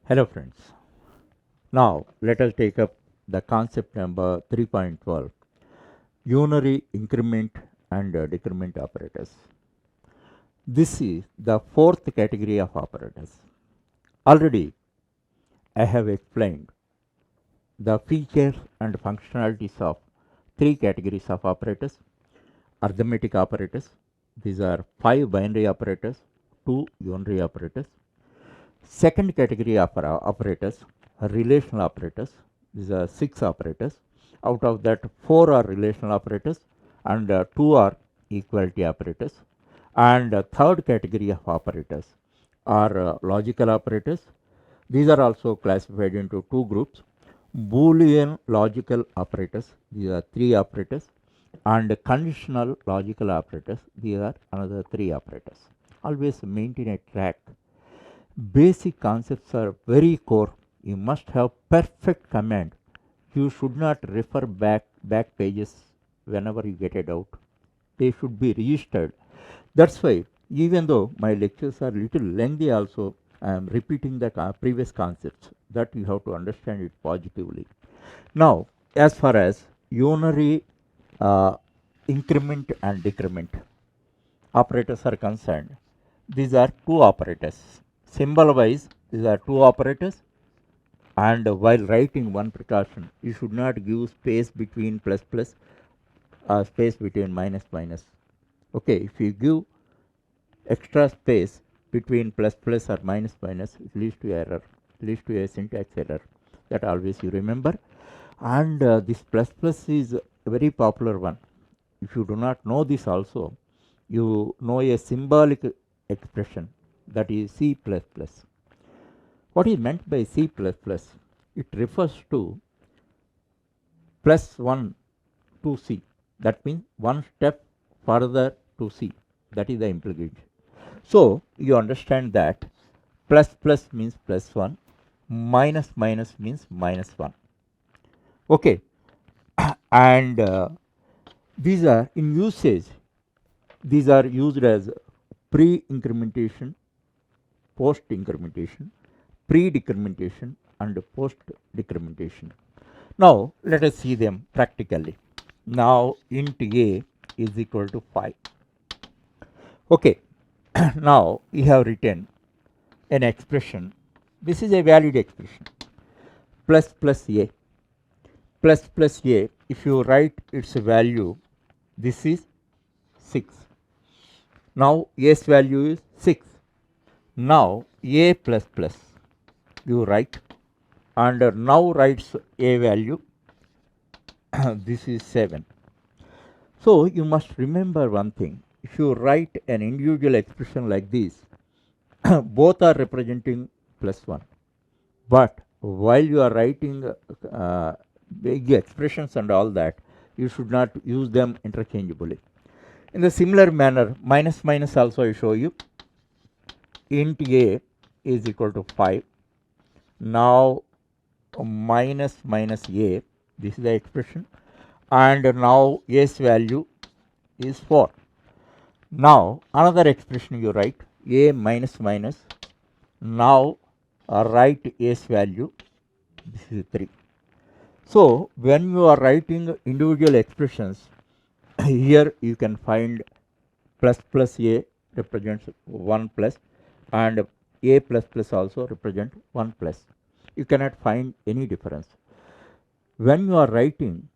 Hello friends. Now let us take up the concept number 3.12, unary increment and decrement operators. This is the fourth category of operators. Already I have explained the features and functionalities of three categories of operators. Arithmetic operators, these are 5 binary operators, 2 unary operators. Second category of operators are relational operators. These are 6 operators. Out of that, 4 are relational operators and 2 are equality operators. And third category of operators are logical operators. These are also classified into two groups. Boolean logical operators, these are 3 operators, and conditional logical operators, these are another 3 operators. Always maintain a track. Basic concepts are very core. You must have perfect command. You should not refer back pages whenever you get a doubt. They should be registered. That's why even though my lectures are little lengthy also, I am repeating the previous concepts that you have to understand it positively. Now, as far as unary uh, increment and decrement operators are concerned, these are two operators. Symbol wise, these are two operators, and while writing, one precaution, you should not give space between plus plus, space between minus minus. Okay, if you give extra space between plus plus or minus minus, it leads to error, leads to a syntax error. That always you remember. And this plus plus is a very popular one. If you do not know this also, you know a symbolic expression, that is C plus plus. What is meant by C plus plus? It refers to plus 1 to C. That means one step further to C. That is the implication. So you understand that plus plus means plus 1, minus minus means minus 1. Okay, and these are in usage, these are used as pre incrementation, post incrementation, pre decrementation, and post decrementation. Now let us see them practically. Now int a is equal to 5. Okay, now we have written an expression. This is a valid expression. Plus plus a. Plus plus a. If you write its value, this is 6. Now a's value is 6. Now a plus plus you write, and now writes a value. This is 7. So you must remember one thing. If you write an individual expression like this, both are representing plus 1. But while you are writing big expressions and all that, you should not use them interchangeably. In the similar manner, minus minus also I show you. Int a is equal to 5. Now minus minus a, this is the expression, and now a's value is 4. Now another expression you write, a minus minus, now write a's value, this is 3. So when you are writing individual expressions, here you can find plus plus a represents 1 plus, and a plus plus also represent 1 plus. You cannot find any difference. When you are writing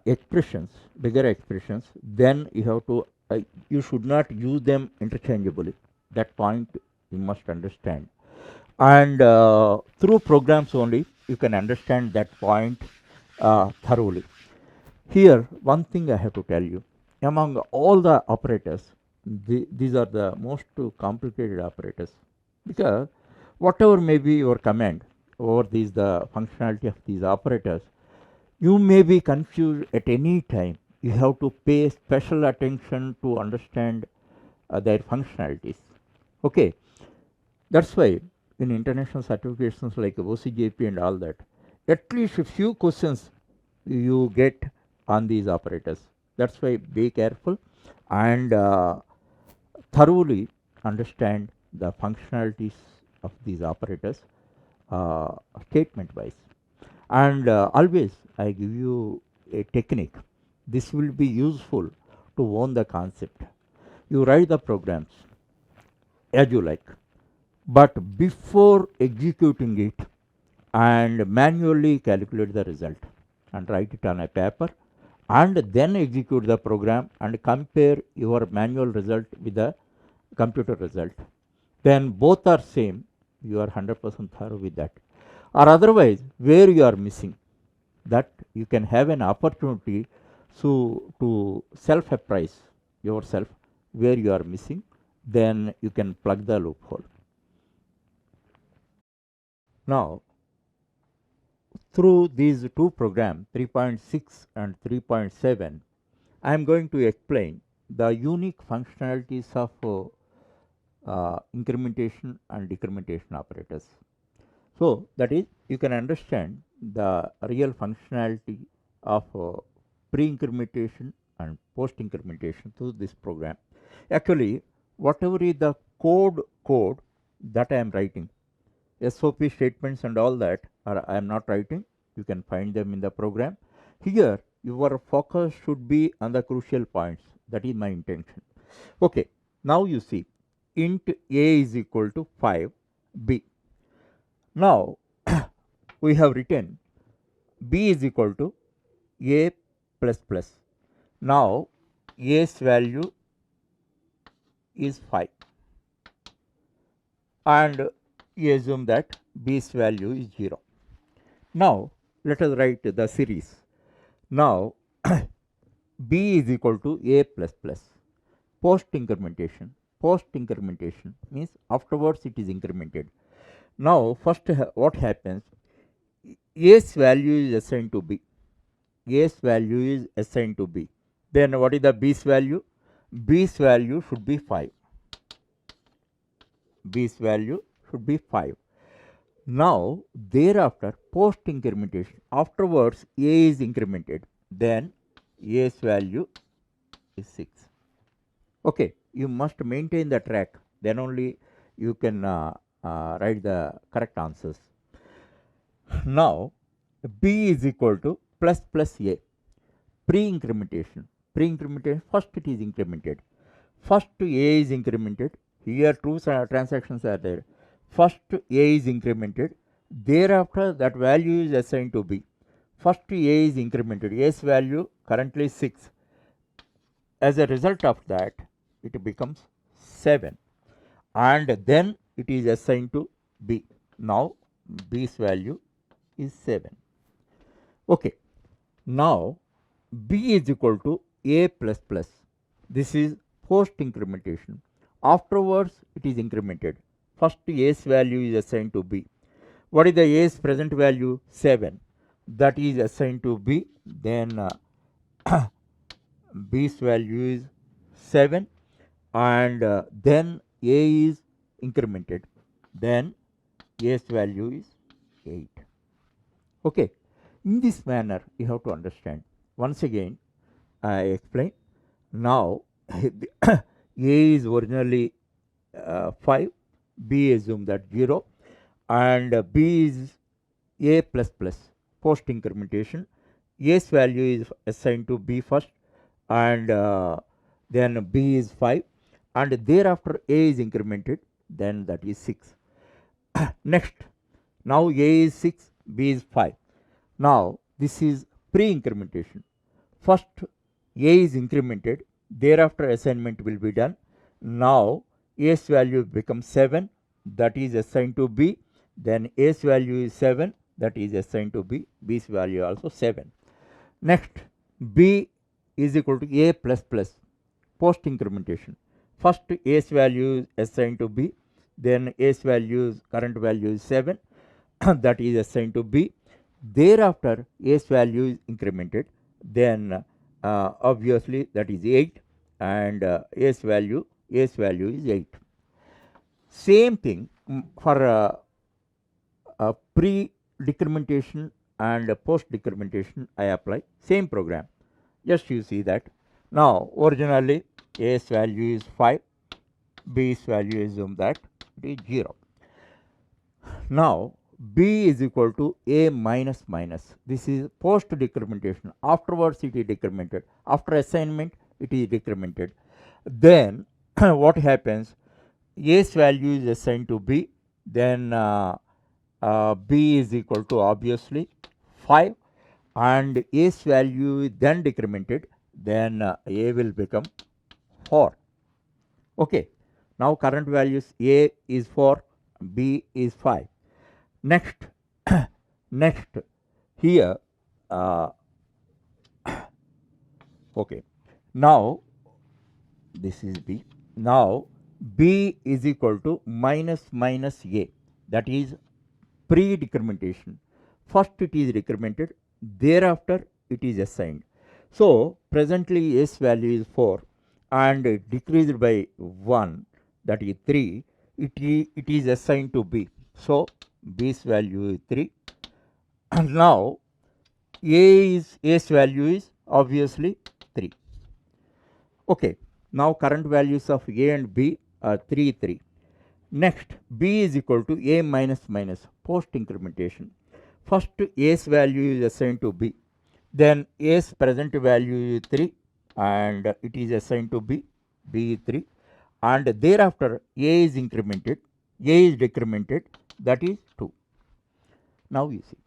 expressions, bigger expressions, then you have to, you should not use them interchangeably. That point you must understand. And through programs only, you can understand that point thoroughly. Here, one thing I have to tell you, among all the operators, these are the most complicated operators, because whatever may be your command over these, the functionality of these operators, you may be confused at any time. You have to pay special attention to understand their functionalities. Okay, that's why in international certifications like OCJP and all that, at least a few questions you get on these operators. That's why be careful and thoroughly understand the functionalities of these operators. statement wise. And always I give you a technique. This will be useful to own the concept. You write the programs as you like, but before executing it and manually calculate the result and write it on a paper and then execute the program and compare your manual result with the computer result, then both are same, you are 100% thorough with that. Or otherwise, where you are missing, that you can have an opportunity to self appraise yourself where you are missing, then you can plug the loophole. Now, through these two programs 3.6 and 3.7, I am going to explain the unique functionalities of incrementation and decrementation operators. So, that is, you can understand the real functionality of pre-incrementation and post-incrementation through this program. Actually, whatever is the code that I am writing, SOP statements and all that I am not writing, you can find them in the program. Here, your focus should be on the crucial points. That is my intention. Okay, now you see int a is equal to 5b. Now, we have written b is equal to a plus plus. Now, a's value is 5 and you assume that b's value is 0. Now, let us write the series. Now, b is equal to a plus plus. Post incrementation means afterwards it is incremented. Now, first what happens, a's value is assigned to b. A's value is assigned to b. Then what is the b's value? B's value should be 5. B's value should be 5. Now, thereafter post incrementation, afterwards a is incremented, then a's value is 6. Okay, you must maintain the track, then only you can write the correct answers. Now, b is equal to plus plus a. Pre-incrementation, first it is incremented. First a is incremented. Here two transactions are there. First a is incremented. Thereafter that value is assigned to b. First a is incremented. A's value currently 6. As a result of that, it becomes 7. And then it is assigned to b. Now, b's value is 7. Okay. Now, b is equal to a plus plus. This is post incrementation. Afterwards, it is incremented. First, a's value is assigned to b. What is the a's present value? 7. That is assigned to b. Then b's value is 7. And then a is incremented. Then a's value is 8. Okay. In this manner, you have to understand. Once again, I explain. Now, a is originally 5, b assume that 0, and b is a plus plus post incrementation. A's value is assigned to b first, and then b is 5, and thereafter a is incremented, then that is 6. Next, now a is 6, b is 5. Now, this is pre-incrementation. First, a is incremented, thereafter assignment will be done. Now, a's value becomes 7, that is assigned to b. Then a's value is 7, that is assigned to b. B's value also 7. Next, b is equal to a plus plus post incrementation. First, a's value is assigned to b. Then a's value, current value is 7, that is assigned to b. Thereafter, a's value is incremented, then obviously that is 8, and a's value is 8. Same thing for pre-decrementation and post-decrementation I apply, same program. Just you see that. Now, originally a's value is 5, b's value assume that it is 0. Now, B is equal to A minus minus. This is post decrementation. Afterwards it is decremented. After assignment it is decremented. Then what happens? A's value is assigned to B. Then B is equal to obviously 5, and A's value is then decremented. Then A will become 4. Okay. Now current values, A is 4, B is 5. Next, next here, okay. Now this is B. Now B is equal to minus minus A, that is pre-decrementation. First it is decremented, thereafter it is assigned. So presently A's value is 4 and decreased by 1, that is 3. It is assigned to B. So B's value is 3. And now A's value is obviously 3. Okay. Now current values of A and B are 3, 3. Next, B is equal to A minus minus, post incrementation. First A's value is assigned to B. Then A's present value is 3 and it is assigned to B. B is 3. And thereafter A is incremented, A is decremented, that is 2. Now you see,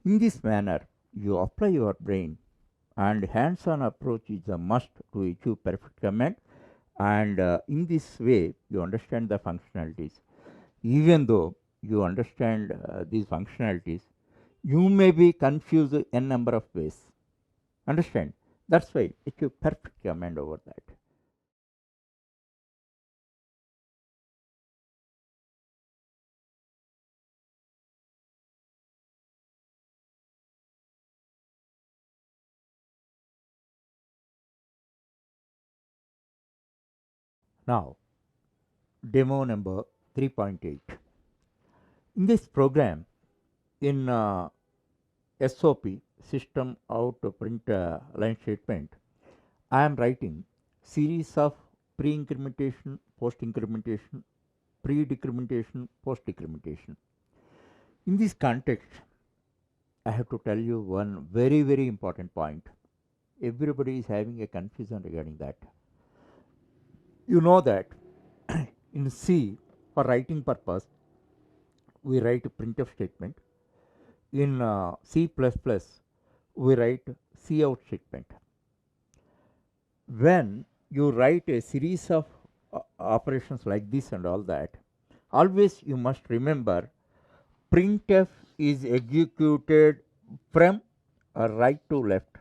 in this manner you apply your brain, and hands-on approach is a must to achieve perfect command. And in this way you understand the functionalities. Even though you understand these functionalities, you may be confused n number of ways. Understand? That's why achieve perfect command over that. Now demo number 3.8. In this program, in SOP, system out to print line statement, I am writing series of pre-incrementation, post-incrementation, pre-decrementation, post-decrementation. In this context, I have to tell you one very, very important point. Everybody is having a confusion regarding that. You know that in C, for writing purpose, we write a printf statement. In C++, we write cout statement. When you write a series of operations like this and all that, always you must remember printf is executed from right to left.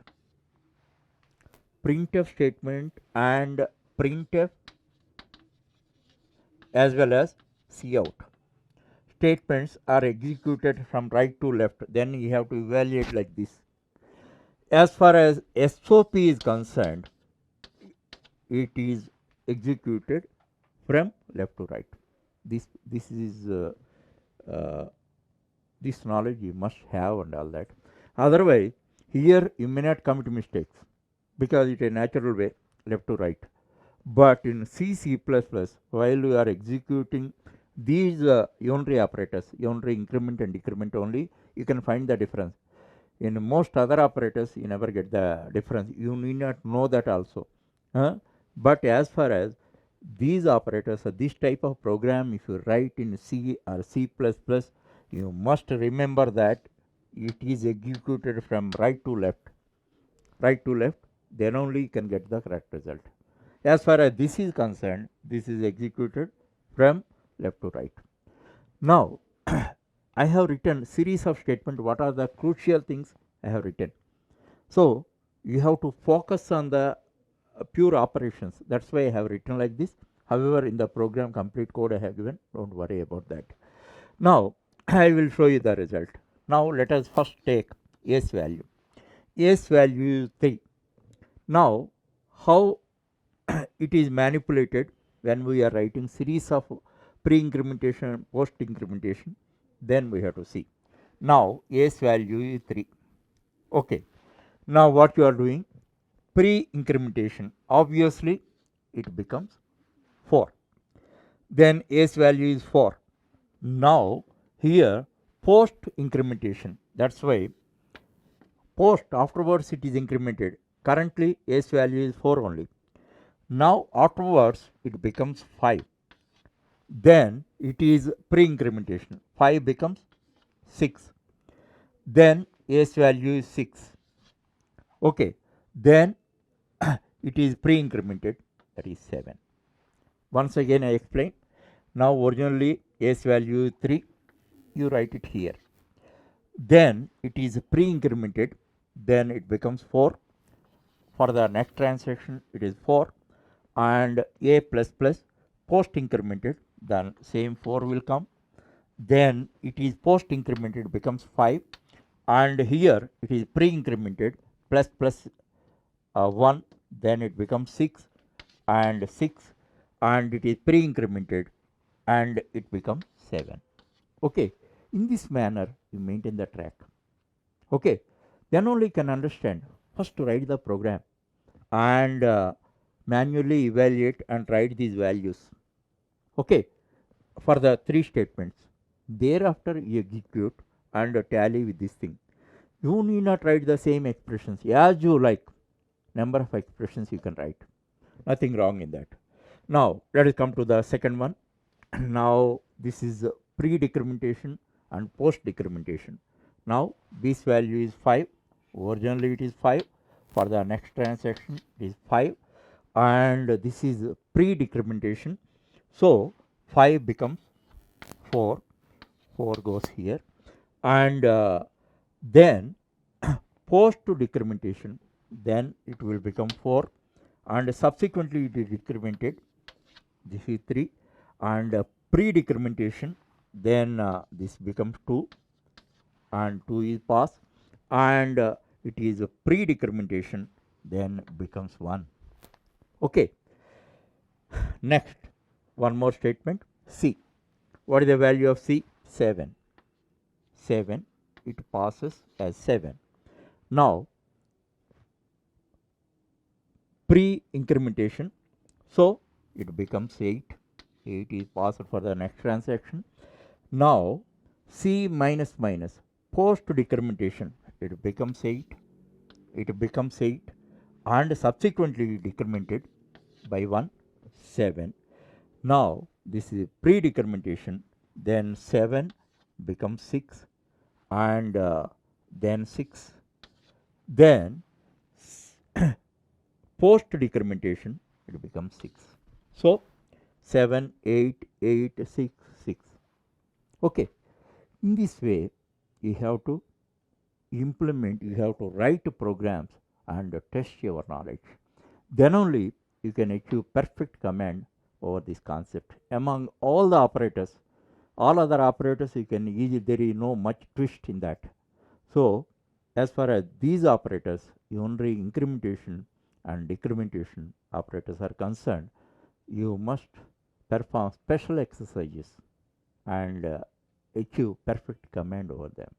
Printf statement and printf as well as cout statements are executed from right to left. Then you have to evaluate like this. As far as SOP is concerned, it is executed from left to right. This is this knowledge you must have and all that. Otherwise, here you may not commit mistakes because it is a natural way, left to right. But in C++, while you are executing these unary operators, unary increment and decrement only, you can find the difference. In most other operators, you never get the difference. You need not know that also. But as far as these operators, this type of program, if you write in C or C++, you must remember that it is executed from right to left. Right to left, then only you can get the correct result. As far as this is concerned, this is executed from left to right. Now, I have written series of statements. What are the crucial things I have written? So, you have to focus on the pure operations. That's why I have written like this. However, in the program complete code I have given, don't worry about that. Now, I will show you the result. Now, let us first take A's value. A's value is 3. Now, how it is manipulated when we are writing series of pre-incrementation and post-incrementation, then we have to see. Now, A's value is 3. Okay. Now, what you are doing? Pre-incrementation. Obviously, it becomes 4. Then A's value is 4. Now, here post incrementation. That's why post afterwards it is incremented. Currently S value is 4 only. Now afterwards it becomes 5. Then it is pre-incrementation. 5 becomes 6. Then S value is 6. Okay. Then it is pre-incremented, that is 7. Once again I explain. Now originally S value is 3. You write it here. Then it is pre-incremented. Then it becomes 4. For the next transaction it is 4. And A plus plus post incremented, then same 4 will come. Then it is post incremented becomes 5. And here it is pre-incremented plus plus 1, then it becomes 6 and 6, and it is pre-incremented and it becomes 7. Okay, in this manner you maintain the track. Okay, then only you can understand. First to write the program and manually evaluate and write these values. Okay, for the 3 statements. Thereafter you execute and tally with this thing. You need not write the same expressions as you like. Number of expressions you can write. Nothing wrong in that. Now let us come to the second one. Now this is pre-decrementation and post-decrementation. Now this value is 5. Originally it is 5. For the next transaction it is 5. And this is pre-decrementation. So 5 becomes 4. 4 goes here. And then post to decrementation, then it will become 4, and subsequently it is decremented. This is 3, and pre-decrementation, then this becomes 2, and 2 is passed, and it is a pre-decrementation, then becomes 1. Okay. Next, one more statement. C. What is the value of C? 7. 7. It passes as 7. Now pre-incrementation, so it becomes 8. 8 is passed for the next transaction. Now C minus minus post decrementation, it becomes 8. It becomes 8 and subsequently decremented by 1, 7. Now this is pre-decrementation, then 7 becomes 6 and then 6. Then post decrementation it becomes 6. So 7, 8, 8, 6, 6. Okay. In this way you have to implement, you have to write programs and test your knowledge. Then only you can achieve perfect command over this concept. Among all the operators, all other operators you can easily, there is no much twist in that. So as far as these operators, only incrementation and decrementation operators are concerned, you must perform special exercises and achieve perfect command over them.